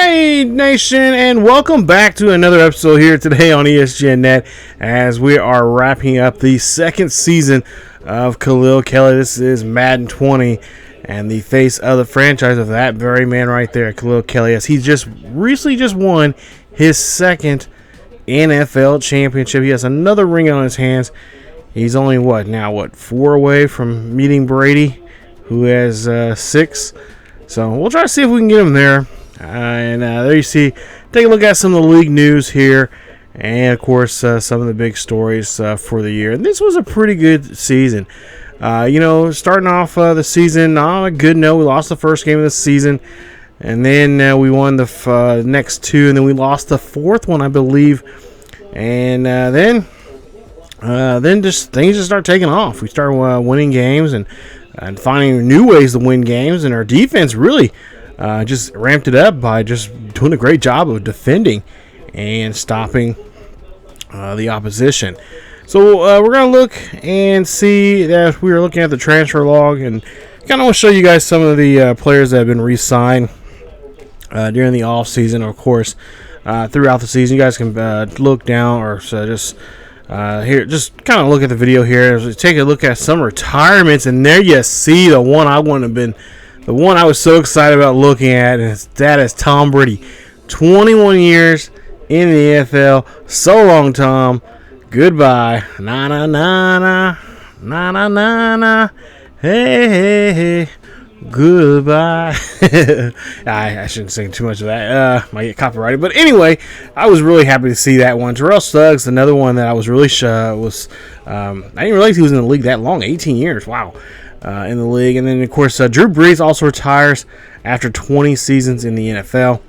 Alright, Nation, and welcome back to another episode here today on ESGNet as we are wrapping up the second season of Khalil Kelley. This is Madden 20 and the face of the franchise of that very man right there, Khalil Kelley, as he just recently won his second NFL championship. He has another ring on his hands. He's only, 4 away from meeting Brady, who has 6. So we'll try to see if we can get him there. There you see, take a look at some of the league news here, and of course some of the big stories for the year. And this was a pretty good season. Starting off the season on a good note. We lost the first game of the season, and then we won the next 2, and then we lost the 4th one, I believe. And then just things just start taking off. We start winning games and finding new ways to win games, and our defense really just ramped it up by just doing a great job of defending and stopping the opposition. So we're going to look and see that we are looking at the transfer log, and kind of want to show you guys some of the players that have been re-signed during the off season. Of course, throughout the season, you guys can look down or just here, just kind of look at the video here. Take a look at some retirements, and there you see the one I wouldn't have been. The one I was so excited about looking at, and that is Tom Brady. 21 years in the NFL. So long, Tom. Goodbye. Na na na na. Na na na na. Hey, hey, hey. Goodbye. I shouldn't sing too much of that. Might get copyrighted. But anyway, I was really happy to see that one. Terrell Suggs, another one that I was really I didn't realize he was in the league that long. 18 years. Wow. In the league. And then, of course, Drew Brees also retires after 20 seasons in the NFL.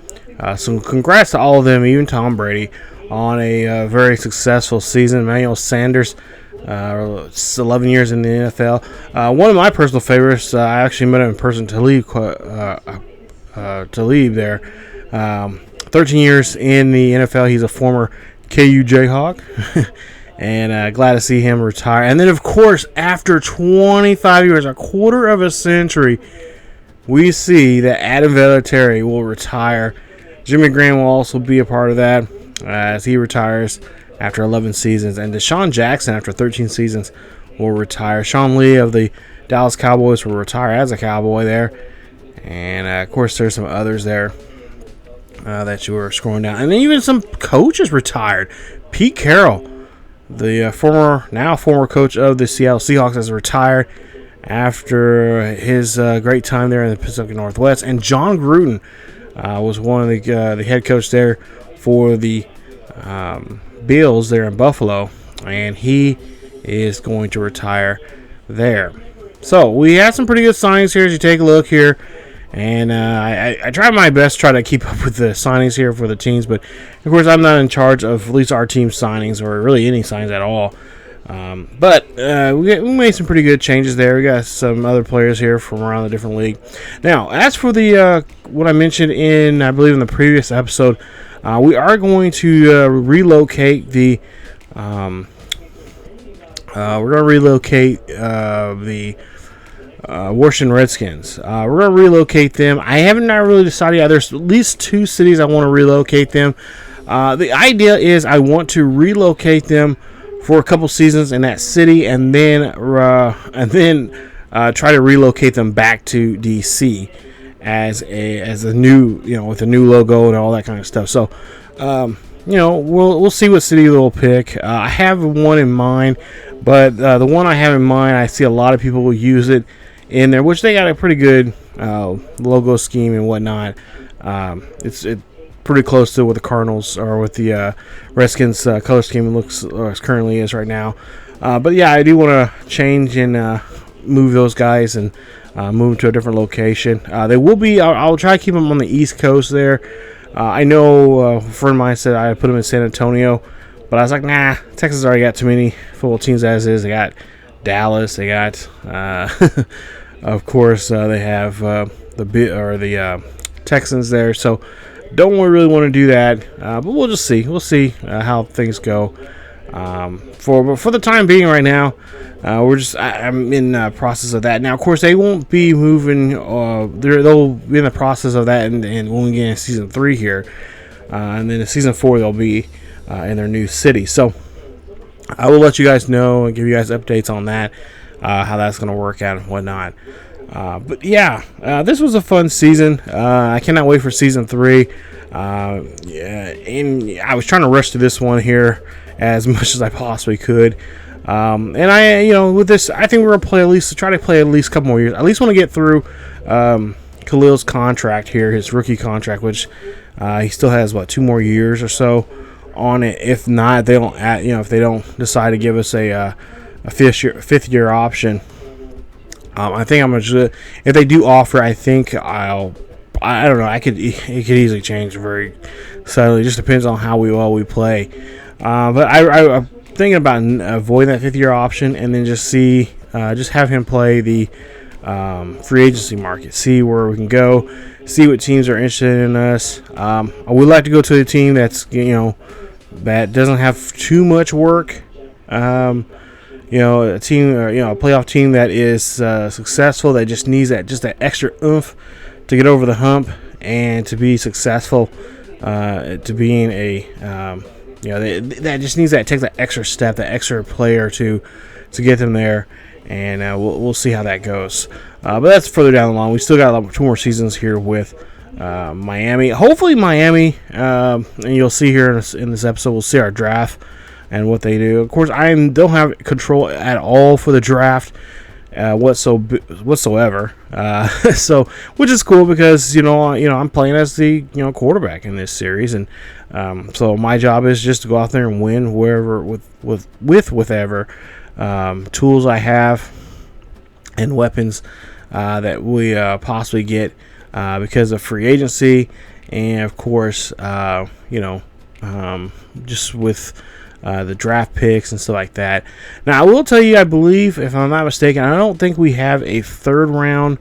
So congrats to all of them, even Tom Brady, on a very successful season. Emmanuel Sanders, 11 years in the NFL. One of my personal favorites, I actually met him in person, Talib there. 13 years in the NFL. He's a former KU Jayhawk. And glad to see him retire. And then, of course, after 25 years, a quarter of a century, we see that Adam Vinatieri will retire. Jimmy Graham will also be a part of that as he retires after 11 seasons. And Deshaun Jackson, after 13 seasons, will retire. Sean Lee of the Dallas Cowboys will retire as a Cowboy there. And, of course, there's some others there that you were scrolling down. And then even some coaches retired. Pete Carroll, the former coach of the Seattle Seahawks, has retired after his great time there in the Pacific Northwest. And John Gruden was one of the head coach there for the Bills there in Buffalo, and he is going to retire there. So we had some pretty good signings here as you take a look here. And I tried my best to try to keep up with the signings here for the teams. But, of course, I'm not in charge of at least our team's signings or really any signings at all. But we made some pretty good changes there. We got some other players here from around the different league. Now, as for the what I mentioned I believe in the previous episode, we are going to relocate the Washington Redskins. We're going to relocate them. I haven't really decided yet. There's at least 2 cities I want to relocate them. The idea is I want to relocate them for a couple seasons in that city, and then try to relocate them back to DC as a new, with a new logo and all that kind of stuff. So, we'll see what city they'll pick. I have one in mind, but the one I have in mind, I see a lot of people will use it in there, which they got a pretty good logo scheme and whatnot. It's pretty close to what the Cardinals or what the Redskins color scheme looks currently is right now. But yeah, I do want to change and move those guys and move to a different location. They will be. I'll try to keep them on the East Coast there. I know a friend of mine said I put them in San Antonio, but I was like, nah. Texas already got too many football teams as is. They got Dallas. They got, of course, they have the Texans there. So don't really want to do that. But we'll just see. We'll see how things go For the time being right now, I'm in the process of that. Now, of course, they won't be moving. They'll be in the process of that, and when we get in season 3 here, and then in season 4 they'll be in their new city. So I will let you guys know and give you guys updates on that, how that's going to work out and whatnot. But yeah, this was a fun season. I cannot wait for season 3. And I was trying to rush to this one here as much as I possibly could. And with this, I think we're gonna try to play at least a couple more years. I at least want to get through Khalil's contract here, his rookie contract, which he still has 2 more years or so on it. If not, if they don't decide to give us a fifth year option, I think I'm gonna. If they do offer, I think I don't know. It could easily change very subtly. It just depends on how well we play. But I'm thinking about avoiding that 5th year option and then just have him play the free agency market. See where we can go. See what teams are interested in us. I would like to go to a team that's that doesn't have too much work. A team a playoff team that is successful, that just needs that extra oomph to get over the hump and to be successful, to being that just needs takes that extra step, that extra player to get them there, and we'll see how that goes. But that's further down the line. We still got 2 more seasons here with Miami. Hopefully Miami, and you'll see here in this episode, we'll see our draft and what they do. Of course, I don't have control at all for the draft whatsoever. So, which is cool because I'm playing as the quarterback in this series, and so my job is just to go out there and win wherever with whatever tools I have and weapons that we possibly get because of free agency, and of course just with the draft picks and stuff like that. Now, I will tell you, I believe, if I'm not mistaken, I don't think we have a 3rd round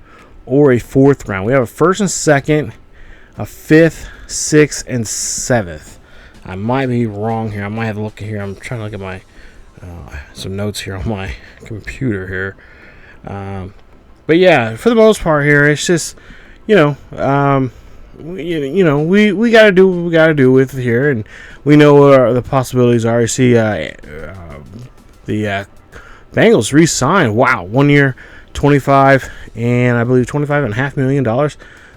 or a 4th round. We have a 1st and 2nd, a 5th, 6th, and 7th. I might be wrong here. I might have to look here. I'm trying to look at my some notes here on my computer here. But yeah, for the most part here, it's just we got to do what we got to do with it here, and we know what the possibilities are. You see, the Bengals re-signed. Wow, 1 year, $25 and I believe $25.5 million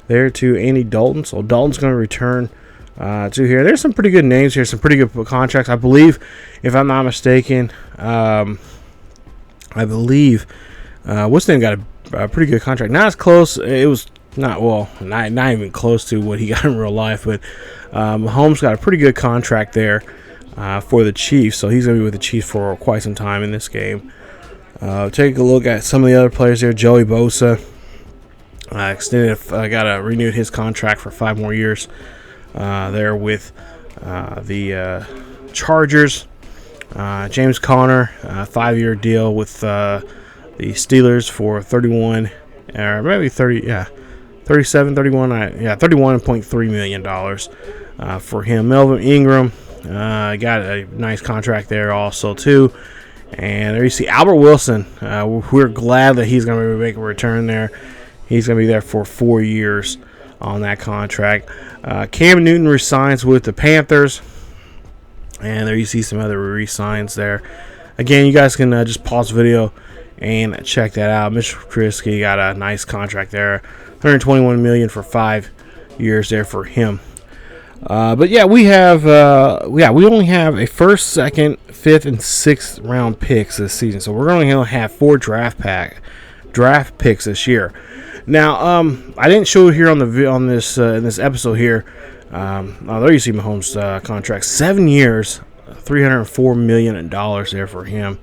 there to Andy Dalton. So Dalton's going to return to here. There's some pretty good names here, some pretty good contracts. I believe, if I'm not mistaken, what's name got a pretty good contract. Not as close. It was. Not even close to what he got in real life, but Mahomes got a pretty good contract there for the Chiefs, so he's going to be with the Chiefs for quite some time in this game. Take a look at some of the other players there. Joey Bosa renewed his contract for 5 more years there with the Chargers. James Conner, 5-year deal with the Steelers for 31 or maybe 30, yeah. 31.3 million for him. Melvin Ingram got a nice contract there also too. And there you see Albert Wilson. We're glad that he's going to make a return there. He's going to be there for 4 years on that contract. Cam Newton resigns with the Panthers, and there you see some other re-signs there. Again, you guys can just pause the video and check that out. Mitch Trubisky got a nice contract there. $121 million for 5 years there for him. But yeah, we only have a 1st, 2nd, 5th, and 6th round picks this season. So we're going to have 4 draft picks this year. Now, I didn't show it here on this in this episode here. There you see Mahomes' contract, 7 years, $304 million there for him.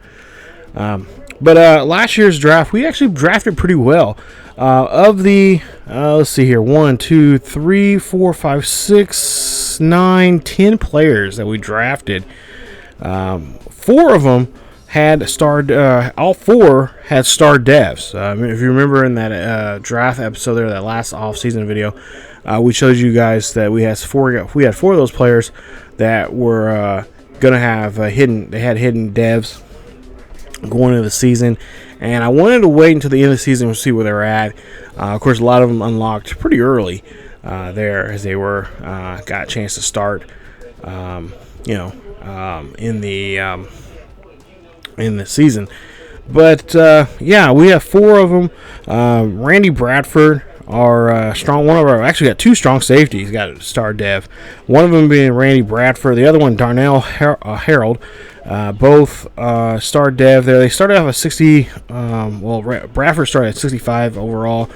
But last year's draft, we actually drafted pretty well. Of the, let's see here, 1, 2, 3, 4, 5, 6, 9, 10 players that we drafted. 4 of them had starred, all 4 had star devs. If you remember in that draft episode there, that last off-season video, we showed you guys that we had 4 of those players that were gonna have hidden devs going into the season, and I wanted to wait until the end of the season to see where they're at. Of course, a lot of them unlocked pretty early there, as they were got a chance to start, in the season. But yeah, we have 4 of them. Randy Bradford, our strong, one of our, actually got 2 strong safeties, got a star dev. One of them being Randy Bradford, the other one Darnell Harold, both star dev there. They started off at 60. Bradford started at 65 overall.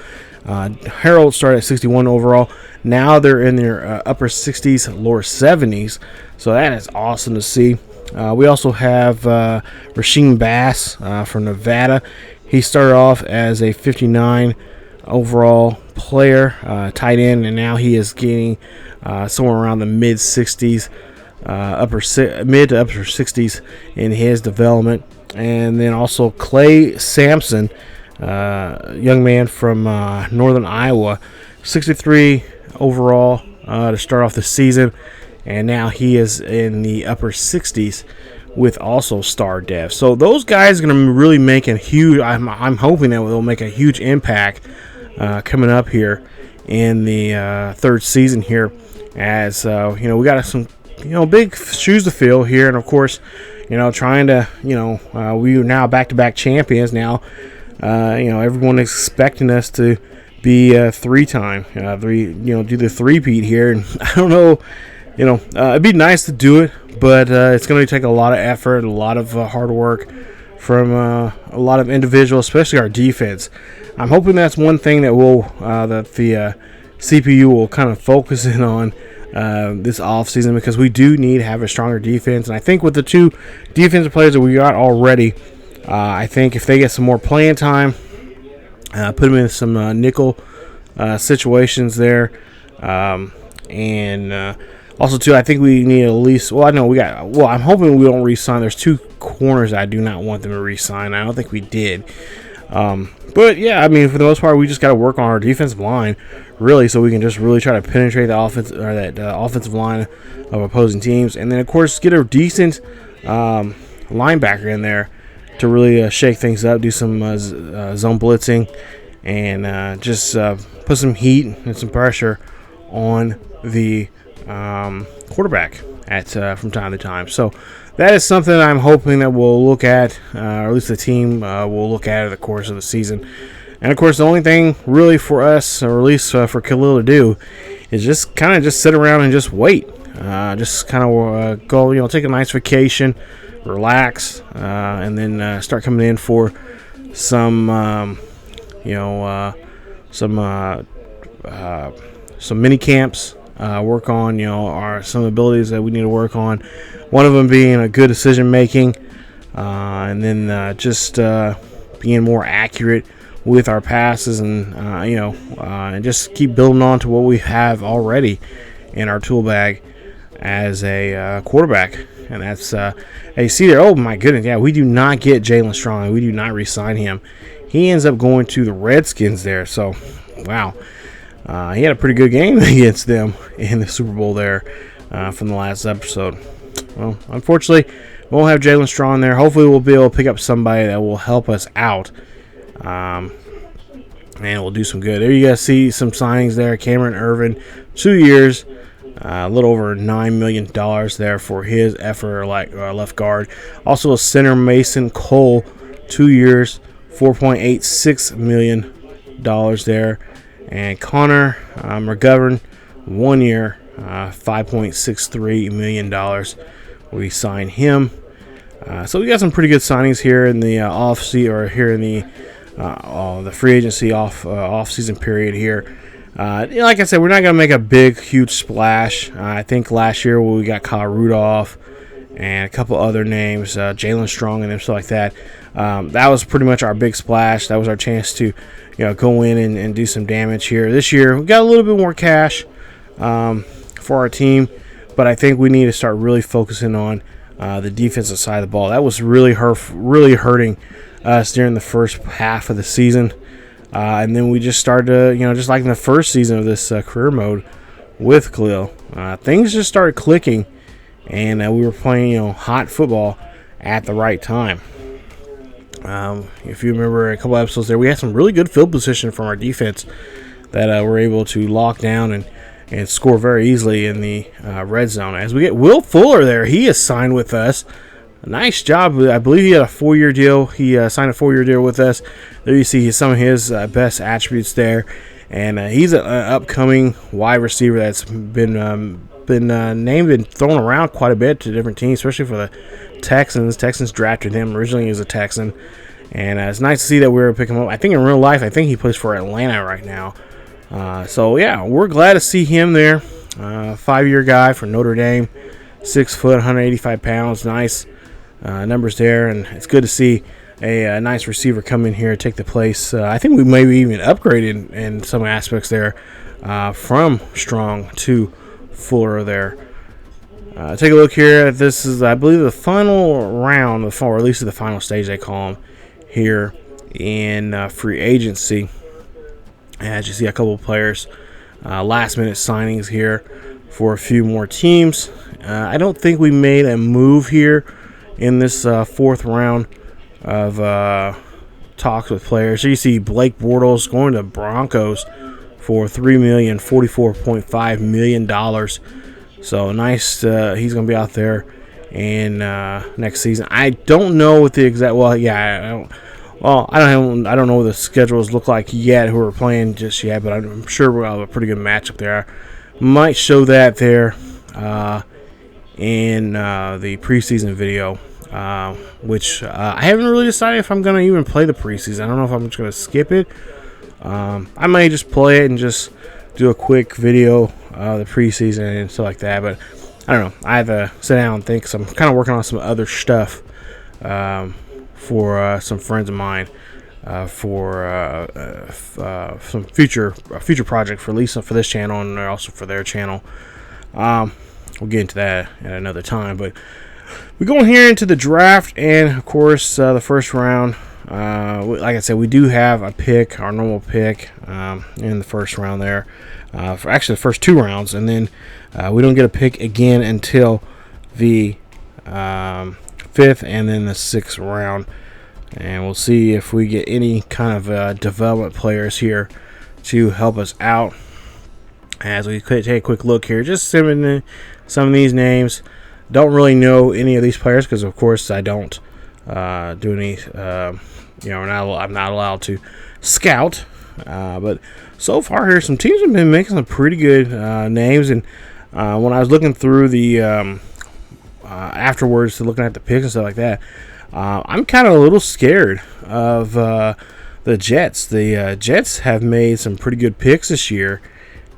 Harold started at 61 overall. Now they're in their upper 60s, lower 70s. So that is awesome to see. We also have Rasheem Bass from Nevada. He started off as a 59 overall player, tight end, and now he is getting somewhere around the mid 60s, mid to upper 60s in his development. And then also Clay Sampson, young man from northern Iowa, 63 overall to start off the season, and now he is in the upper 60s with also star dev. So those guys are going to really make a huge, I'm hoping that they'll make a huge impact coming up here in the third season here, as we got some big shoes to fill here. And of course, trying to we are now back-to-back champions now. Everyone is expecting us to be 3-time, do the three-peat here. And I don't know, it'd be nice to do it, but it's going to take a lot of effort, a lot of hard work from a lot of individuals, especially our defense. I'm hoping that's one thing that the CPU will kind of focus in on this offseason, because we do need to have a stronger defense. And I think with the 2 defensive players that we got already, I think if they get some more playing time, put them in some nickel situations there, and also too, I think we need at least. I'm hoping we don't re-sign. There's 2 corners I do not want them to re-sign. I don't think we did. But yeah, I mean, for the most part, we just got to work on our defensive line, really, so we can just really try to penetrate the offense, or that offensive line of opposing teams, and then of course get a decent linebacker in there to really shake things up, do some zone blitzing, and just put some heat and some pressure on the quarterback from time to time. So that is something I'm hoping that we'll look at, or at least the team will look at over the course of the season. And of course, the only thing really for us, or at least for Khalil to do, is just kind of just sit around and just wait. Just kind of go, take a nice vacation, relax, and then start coming in for some mini camps. Work on some abilities that we need to work on. One of them being a good decision making, and then just being more accurate with our passes, and and just keep building on to what we have already in our tool bag as a quarterback. And that's you see there. Oh my goodness, yeah, we do not get Jalen Strong. We do not re-sign him. He ends up going to the Redskins there. So, wow. He had a pretty good game against them in the Super Bowl there from the last episode. Well, unfortunately, we won't have Jalen Strong there. Hopefully, we'll be able to pick up somebody that will help us out, and we'll do some good. There you guys see some signings there. Cameron Irvin, 2 years, a little over $9 million there for his effort, like left guard. Also, a center, Mason Cole, 2 years, $4.86 million there. And Connor McGovern, 1 year, $5.63 million. We signed him. So we got some pretty good signings here in the off-season, or here in the free agency off-season period here. Like I said, we're not going to make a big, huge splash. I think last year we got Kyle Rudolph and a couple other names, Jalen Strong and stuff like that. That was pretty much our big splash. That was our chance to go in and do some damage here. This year, we got a little bit more cash for our team, but I think we need to start really focusing on the defensive side of the ball. That was really hurting us during the first half of the season. And then we just started to, just like in the first season of this career mode with Khalil, things just started clicking, and we were playing hot football at the right time. If you remember a couple episodes there, we had some really good field position from our defense that we're able to lock down and score very easily in the red zone. As we get Will Fuller there, he is signed with us. A nice job. I believe he had a 4-year deal. He signed a 4-year deal with us. There you see some of his best attributes there. And he's an upcoming wide receiver that's been named and thrown around quite a bit to different teams, especially for the Texans. Texans drafted him originally as a Texan. And it's nice to see that we were picking him up. I think in real life, I think he plays for Atlanta right now. So, yeah, we're glad to see him there. 5-year guy for Notre Dame. 6 foot, 185 pounds. Nice numbers there. And it's good to see a nice receiver come in here and take the place. I think we maybe even upgraded in some aspects there from Strong to Fuller there. Take a look here. This is, I believe, the final round, or at least the final stage they call them here in free agency. As you see, a couple of players, last-minute signings here for a few more teams. I don't think we made a move here in this fourth round of talks with players. So you see Blake Bortles going to Broncos for $3,044.5 million. So nice. He's going to be out there in next season. I don't know what the exact. Well, yeah. I don't know what the schedules look like yet. Who we're playing just yet, but I'm sure we'll have a pretty good matchup there. Might show that there in the preseason video, which I haven't really decided if I'm going to even play the preseason. I don't know if I'm just going to skip it. I may just play it and just do a quick video of the preseason and stuff like that. But I don't know. I have to sit down and think. So I'm kind of working on some other stuff for some friends of mine for some future project for Lisa for this channel and also for their channel. We'll get into that at another time. But we go here into the draft, and of course the first round. Like I said, we do have a pick, our normal pick, in the first round there. For actually the first 2 rounds, and then we don't get a pick again until the 5th and then the 6th round. And we'll see if we get any kind of development players here to help us out. As we take a quick look here, just some of these names. Don't really know any of these players because, of course, I don't do any. I'm not allowed to scout. But so far here, some teams have been making some pretty good names. And when I was looking through the afterwards to looking at the picks and stuff like that, I'm kind of a little scared of the Jets. The Jets have made some pretty good picks this year,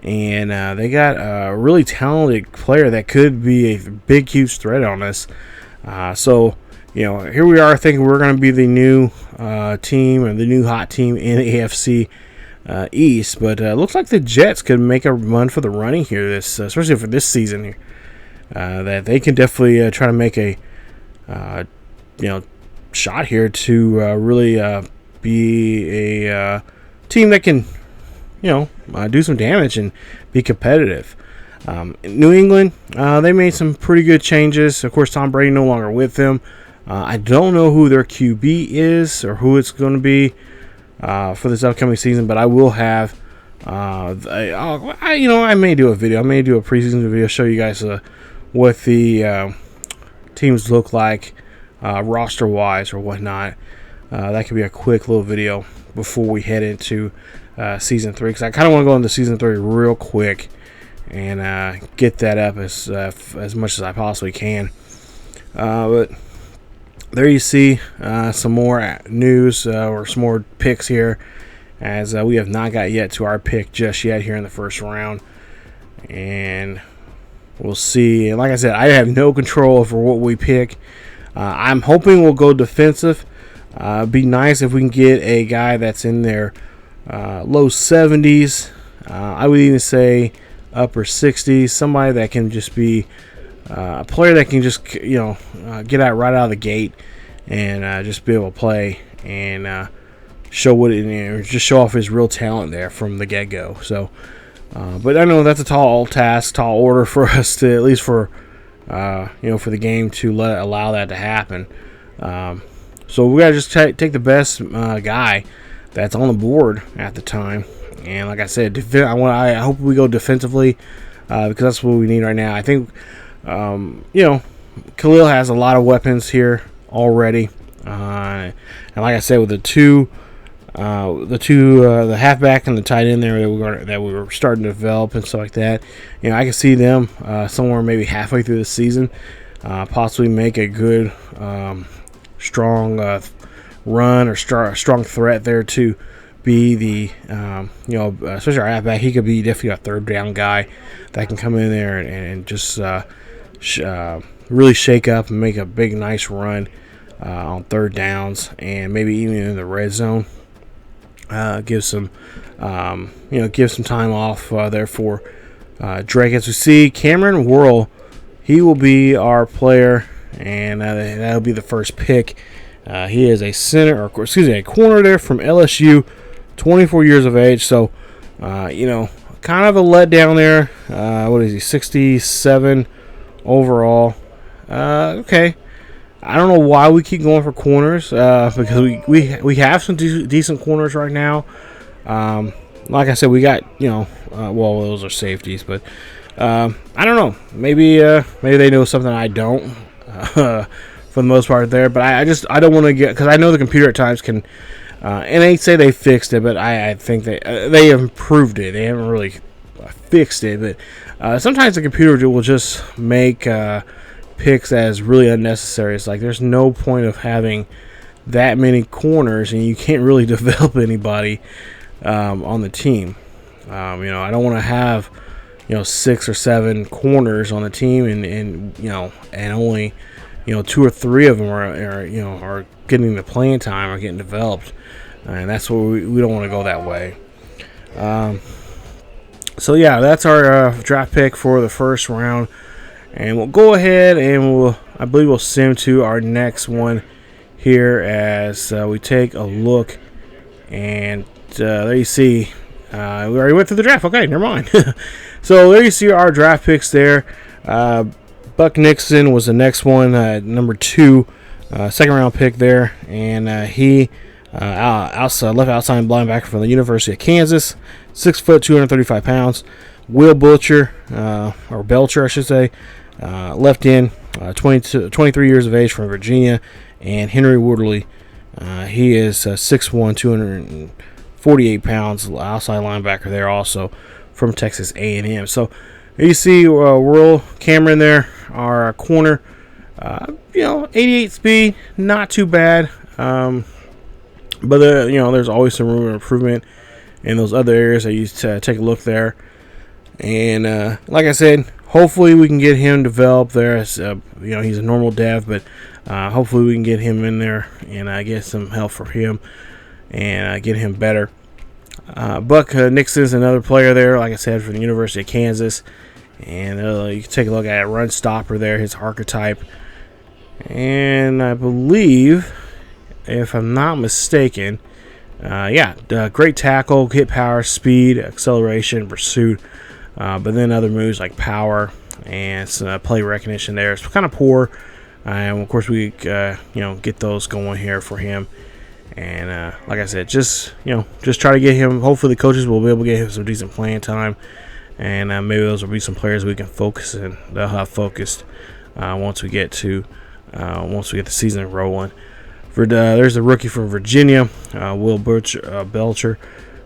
and they got a really talented player that could be a big, huge threat on us. So, here we are thinking we're going to be the new team or the new hot team in AFC East, but looks like the Jets could make a run for the running here, especially for this season here. That they can definitely try to make a shot here to really be a team that can do some damage and be competitive. New England, they made some pretty good changes. Of course, Tom Brady no longer with them. I don't know who their QB is or who it's going to be for this upcoming season, but I will have. I may do a video. I may do a preseason video, show you guys what the teams look like roster-wise or whatnot. That could be a quick little video before we head into season 3, because I kind of want to go into season 3 real quick and get that up as much as I possibly can. But there you see some more news or some more picks here, as we have not got yet to our pick just yet here in the first round. And we'll see. And like I said, I have no control over what we pick. I'm hoping we'll go defensive. Be nice if we can get a guy that's in their low 70s. I would even say upper 60s. Somebody that can just be a player that can just get out right out of the gate and just be able to play and just show off his real talent there from the get-go. So, but I know that's a tall order for us to, at least for for the game to allow that to happen. So we gotta just take the best guy that's on the board at the time. And like I said, I hope we go defensively because that's what we need right now. I think Khalil has a lot of weapons here already, and like I said, with the halfback and the tight end there that we were starting to develop and stuff like that, I can see them somewhere maybe halfway through the season, possibly make a good, strong run or strong threat there to be the especially our halfback. He could be definitely a third down guy that can come in there and just really shake up and make a big nice run on third downs and maybe even in the red zone. Give some time off there for Drake. As we see, Cameron Worrell, he will be our player, and that'll be the first pick. He is a a corner there from LSU, 24 years of age. So, kind of a letdown there. What is he? 67 overall. Okay. I don't know why we keep going for corners because we have some decent corners right now. Like I said, we got those are safeties, but I don't know. Maybe they know something I don't for the most part there. But I don't want to get, because I know the computer at times can and they say they fixed it, but I think they have improved it. They haven't really fixed it, but sometimes the computer will just make picks as really unnecessary. It's like there's no point of having that many corners, and you can't really develop anybody on the team. I don't want to have 6 or 7 corners on the team, and only 2 or 3 of them are getting the playing time or getting developed, and that's what we don't want to go that way. So yeah, that's our draft pick for the first round. And we'll go ahead and I believe we'll sim to our next one here as we take a look. And there you see, we already went through the draft. Okay, never mind. So there you see our draft picks there. Buck Nixon was the next one, number 2, second round pick there. And he left outside linebacker from the University of Kansas, 6 foot, 235 pounds. Will Belcher, I should say, left in, 23 years of age from Virginia. And Henry Woodley, he is 6'1", 248 pounds, outside linebacker there also from Texas A&M. So you see Worrell Cameron there, our corner, 88 speed, not too bad. But there's always some room for improvement in those other areas that you take a look there. And like I said, hopefully we can get him developed there. As, he's a normal dev, but hopefully we can get him in there and get some help for him and get him better. Buck Nixon's another player there, like I said, from the University of Kansas. And you can take a look at run stopper there, his archetype. And I believe, if I'm not mistaken, great tackle, hit power, speed, acceleration, pursuit. But then other moves like power and some play recognition there. It's kind of poor. And of course we get those going here for him. And like I said, just try to get him. Hopefully the coaches will be able to get him some decent playing time. And maybe those will be some players we can focus in. They'll have focused once we get the season rolling. There's a rookie from Virginia, Will Belcher.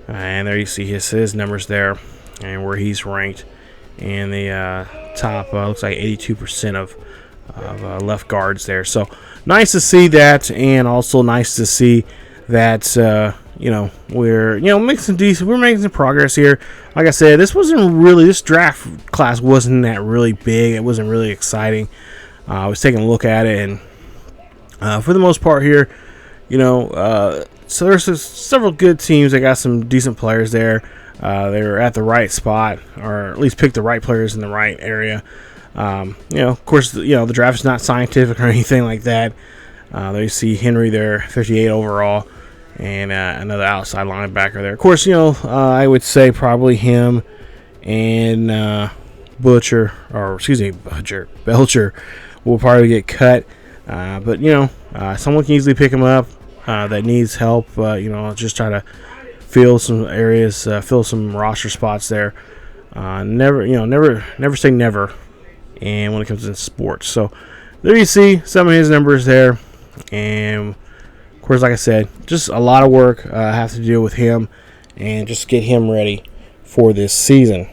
And there you see his numbers there. And where he's ranked in the top, looks like 82% of left guards there. So nice to see that, and also nice to see that we're making some progress here. Like I said, this draft class wasn't that really big. It wasn't really exciting. I was taking a look at it, and for the most part here, so there's several good teams that got some decent players there. They were at the right spot, or at least picked the right players in the right area. Of course, the draft is not scientific or anything like that. There you see Henry there, 58 overall, and another outside linebacker there. Of course, I would say probably him and Belcher will probably get cut. But someone can easily pick him up that needs help. Just try to fill some areas, fill some roster spots there. Never say never. And when it comes to sports, so there you see some of his numbers there, and of course, like I said, just a lot of work I have to deal with him, and just get him ready for this season.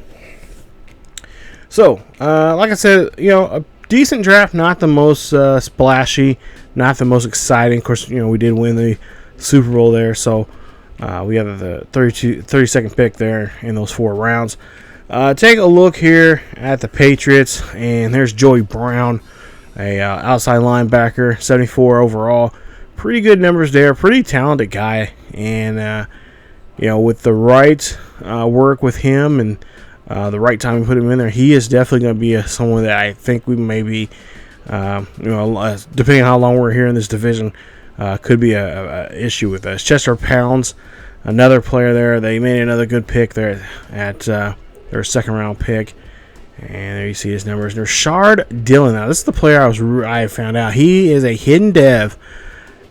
So, like I said, a decent draft, not the most splashy, not the most exciting. Of course, we did win the Super Bowl there, so we have the 32nd pick there in those 4 rounds. Take a look here at the Patriots, and there's Joey Brown, a outside linebacker, 74 overall. Pretty good numbers there, pretty talented guy, and with the right work with him and the right time we put him in there, he is definitely going to be someone that I think we maybe, depending on how long we're here in this division, could be a issue with us. Chester Pounds, another player there. They made another good pick there at their second round pick, and there you see his numbers. Rashard Dillon. Now this is the player I found out he is a hidden dev.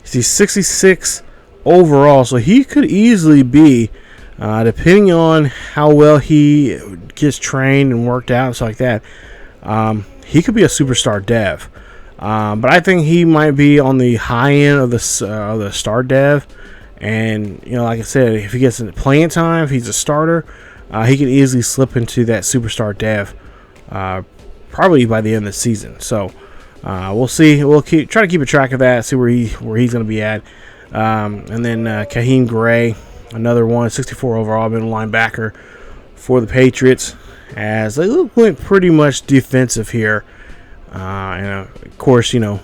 He's 66 overall, so he could easily be, depending on how well he gets trained and worked out and stuff like that, he could be a superstar dev. But I think he might be on the high end of the star dev. And like I said, if he gets into playing time, if he's a starter, he can easily slip into that superstar dev, probably by the end of the season. So we'll see. We'll try to keep a track of that, see where he's going to be at. And then Kaheem Gray, another one, 64 overall, middle linebacker for the Patriots, as they went pretty much defensive here. And of course, trying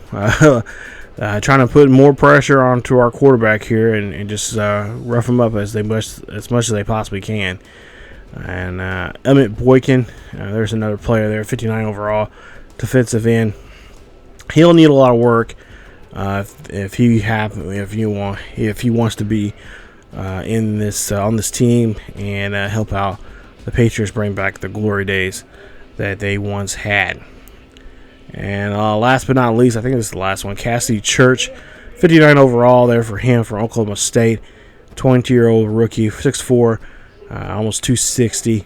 to put more pressure onto our quarterback here and just rough him up as much as they possibly can. And Emmett Boykin, there's another player there, 59 overall, defensive end. He'll need a lot of work if he wants to be in this on this team and help out the Patriots bring back the glory days that they once had. And last but not least, I think this is the last one, Cassidy Church, 59 overall there for him from Oklahoma State, 22-year-old rookie, 6'4", almost 260,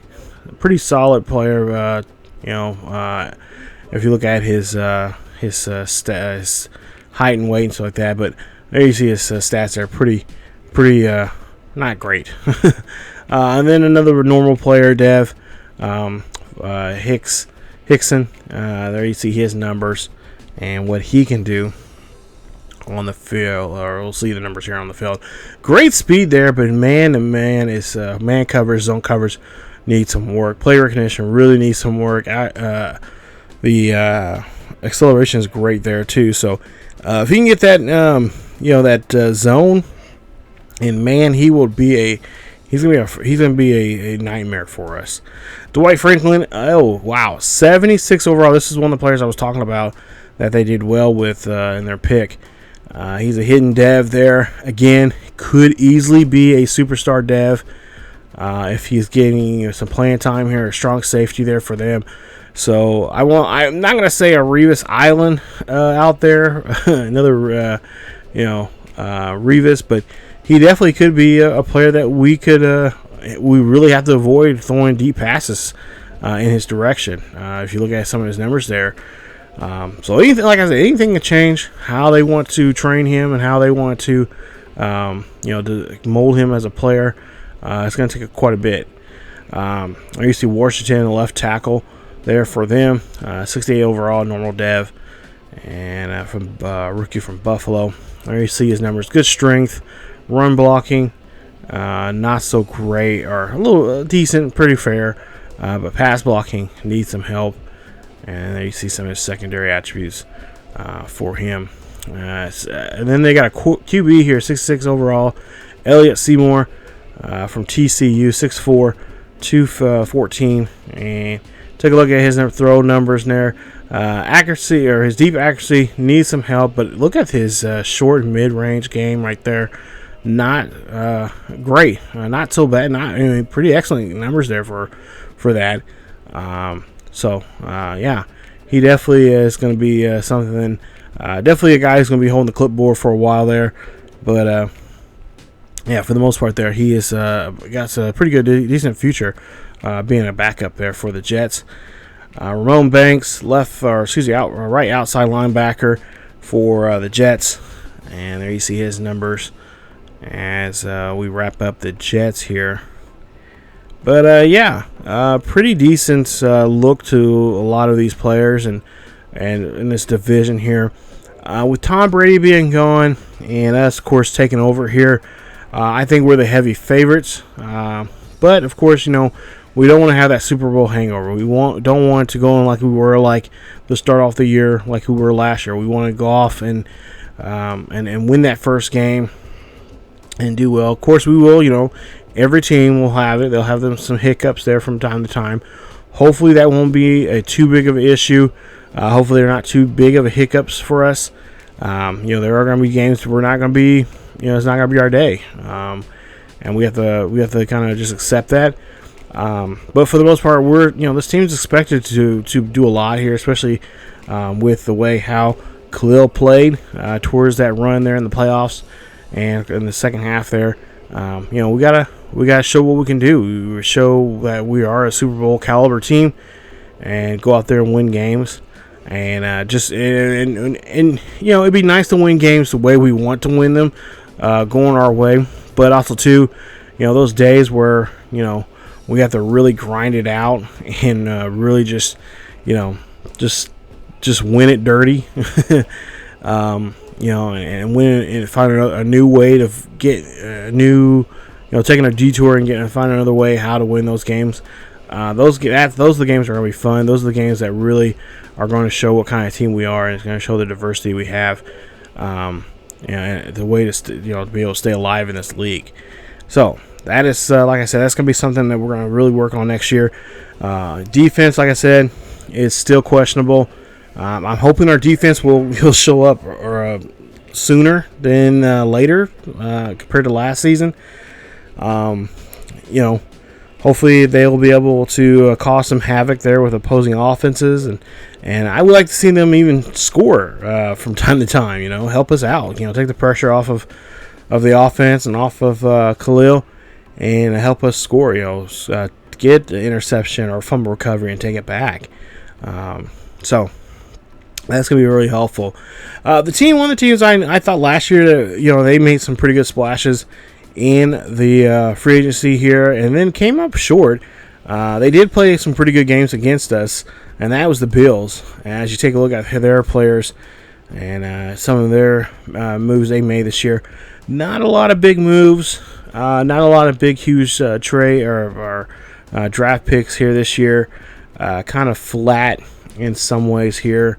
pretty solid player. If you look at his height and weight and stuff like that, but there you see his stats are pretty not great. And then another normal player, Dev Hickson. There you see his numbers and what he can do on the field, or we'll see the numbers here on the field. Great speed there, but man to man is man coverage, zone coverage needs some work. Play recognition really needs some work. The acceleration is great there too. So if he can get that, that zone, and man, he's gonna be a nightmare for us. Dwight Franklin, 76 overall. This is one of the players I was talking about that they did well with in their pick. He's a hidden dev there. Again, could easily be a superstar dev if he's getting some playing time here. A strong safety there for them. So I'm not gonna say a Revis Island out there, another Revis, but he definitely could be a player that we really have to avoid throwing deep passes in his direction. If you look at some of his numbers there. So anything, like I said, anything can change how they want to train him and how they want to, to mold him as a player. It's going to take quite a bit. You see Washington, the left tackle there for them, 68 overall, normal dev, and from rookie from Buffalo. There you see his numbers, good strength, run blocking, not so great, or a little decent, pretty fair, but pass blocking needs some help. And there you see some of his secondary attributes for him. And then they got a QB here, 66 overall, Elliott Seymour from TCU, 6'4", 214. And take a look at his throw numbers there. Accuracy, or his deep accuracy, needs some help. But look at his short and mid-range game right there. Not great. Not so bad. Pretty excellent numbers there for that. So, yeah, he definitely is going to be something. Definitely a guy who's going to be holding the clipboard for a while there. But, yeah, for the most part there, he has got a pretty good, decent future being a backup there for the Jets. Ramon Banks, right outside linebacker for the Jets. And there you see his numbers as we wrap up the Jets here. But, yeah, pretty decent look to a lot of these players and in this division here. With Tom Brady being gone and us, of course, taking over here, I think we're the heavy favorites. But, of course, we don't want to have that Super Bowl hangover. We don't want to go in like we were like to start off the year like we were last year. We want to go off and win that first game and do well. Of course, we will. Every team will have it. They'll have some hiccups there from time to time. Hopefully, that won't be too big of an issue. Hopefully, they're not too big of a hiccups for us. There are going to be games where we're not going to be. It's not going to be our day, and we have to kind of just accept that. But for the most part, this team's expected to do a lot here, especially with the way how Khalil played towards that run there in the playoffs and in the second half there. We gotta show what we can do. We show that we are a Super Bowl caliber team and go out there and win games. And it'd be nice to win games the way we want to win them, going our way. But also too, those days where we have to really grind it out and really just win it dirty, and win and find a new way to get a new, taking a detour and find another way how to win those games. Those are the games that are going to be fun. Those are the games that really are going to show what kind of team we are, and it's going to show the diversity we have. And the way to be able to stay alive in this league. So that is, like I said, that's going to be something that we're going to really work on next year. Defense, like I said, is still questionable. I'm hoping our defense will show up sooner than later compared to last season. Hopefully they will be able to cause some havoc there with opposing offenses, and I would like to see them even score from time to time. Help us out. Take the pressure off of the offense and off of Khalil, and help us score. Get the interception or fumble recovery and take it back. So that's going to be really helpful. One of the teams I thought last year that they made some pretty good splashes in the free agency here, and then came up short. They did play some pretty good games against us, and that was the Bills. As you take a look at their players and some of their moves they made this year, not a lot of big moves, not a lot of big, huge trade or draft picks here this year. Kind of flat in some ways here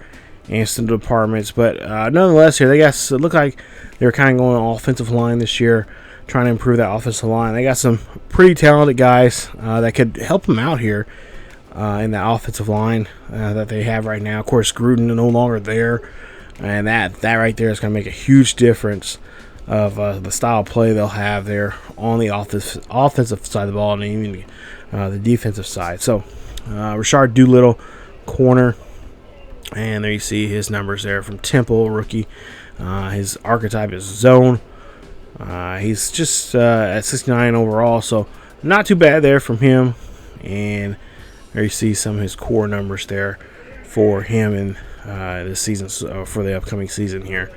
in some departments, but nonetheless here it looked like they were kind of going offensive line this year, trying to improve that offensive line. They got some pretty talented guys that could help them out here in that offensive line that they have right now. Of course, Gruden is no longer there, and that right there is going to make a huge difference of the style of play they'll have there on the offensive side of the ball and even the defensive side. So, Rashard Doolittle, corner, and there you see his numbers there from Temple, rookie. His archetype is zone. He's just at 69 overall, so not too bad there from him. And there you see some of his core numbers there for him in this season, for the upcoming season here.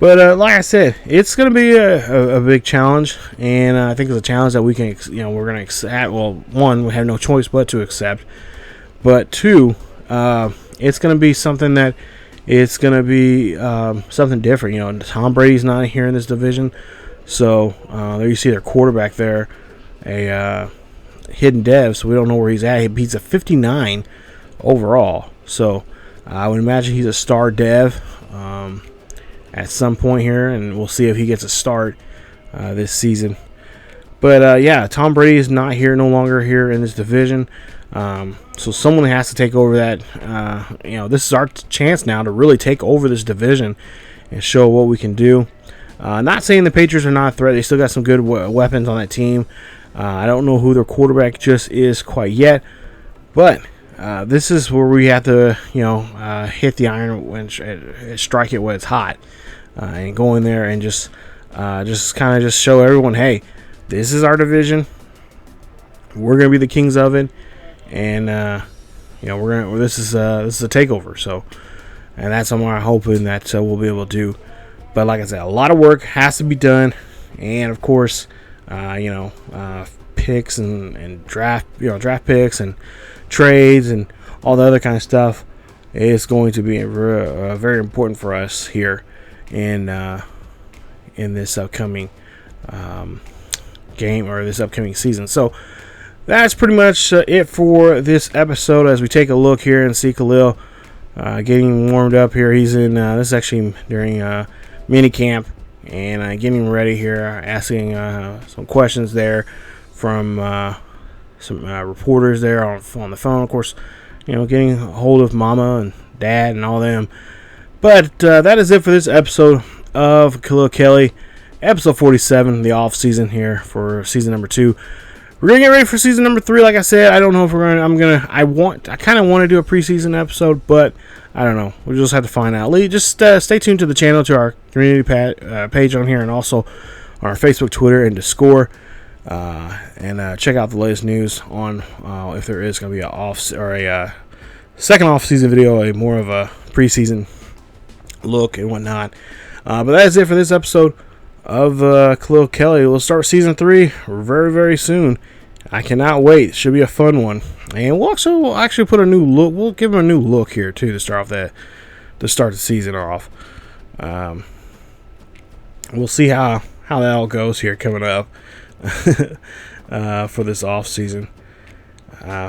But like I said, it's going to be a big challenge, and I think it's a challenge that we can, we're going to accept. Well, one, we have no choice but to accept. But two, it's going to be something that it's going to be something different. Tom Brady's not here in this division, so there you see their quarterback there, a hidden dev, so we don't know where he's at. He's a 59 overall, so I would imagine he's a star dev at some point here, and we'll see if he gets a start this season. But yeah, Tom Brady is not here, no longer here in this division. So someone has to take over that. This is our chance now to really take over this division and show what we can do. Not saying the Patriots are not a threat. They still got some good weapons on that team. I don't know who their quarterback just is quite yet. But this is where we have to, hit the iron when strike it when it's hot, and go in there and just kind of show everyone, hey, this is our division. We're gonna be the kings of it, and this is a takeover. So, and that's what I'm hoping that we'll be able to do. But like I said, a lot of work has to be done, and of course, picks and draft picks and trades and all the other kind of stuff is going to be very important for us here in this upcoming game, or this upcoming season. So that's pretty much it for this episode, as we take a look here and see Khalil getting warmed up here. He's in this is actually during mini camp, and getting ready here, asking some questions there from some reporters there on the phone. Of course, getting a hold of Mama and Dad and all them. But that is it for this episode of Khalil Kelley, episode 47, the off season here for season number 2. We're gonna get ready for season number 3. Like I said, I don't know if we're gonna. I kind of want to do a preseason episode, but I don't know. We'll just have to find out. Just stay tuned to the channel, to our community page on here, and also on our Facebook, Twitter, and Discord. And check out the latest news on if there is going to be a second off-season video, more of a preseason look and whatnot. But that is it for this episode of Khalil Kelley. We'll start season 3 very, very soon. I cannot wait. It should be a fun one. And we'll actually put a new look. We'll give him a new look here too to start the season off. We'll see how that all goes here coming up for this off season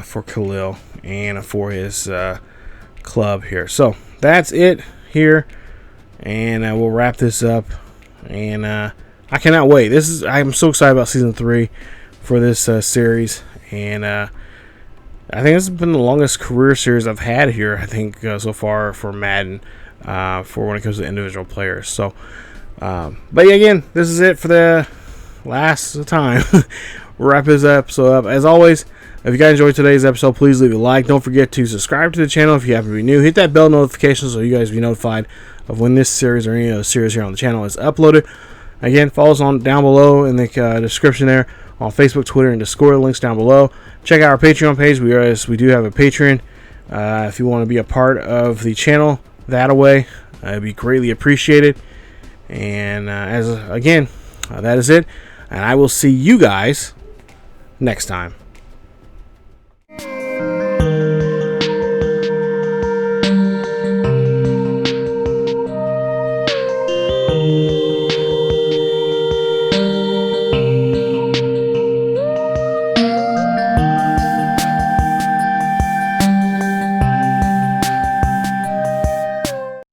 for Khalil and for his club here. So that's it here, and we'll wrap this up. And I cannot wait. I'm so excited about season 3 for this series, and I think this has been the longest career series I've had here, I think, so far for Madden, for when it comes to individual players. So, but yeah, again, this is it for the last time. We'll wrap this episode up. As always, if you guys enjoyed today's episode, please leave a like. Don't forget to subscribe to the channel if you happen to be new. Hit that bell notification so you guys be notified of when this series or any other series here on the channel is uploaded. Again, follow us on down below in the description there on Facebook, Twitter, and Discord. Links down below. Check out our Patreon page. We do have a Patreon. If you want to be a part of the channel that way, it'd be greatly appreciated. And that is it. And I will see you guys next time.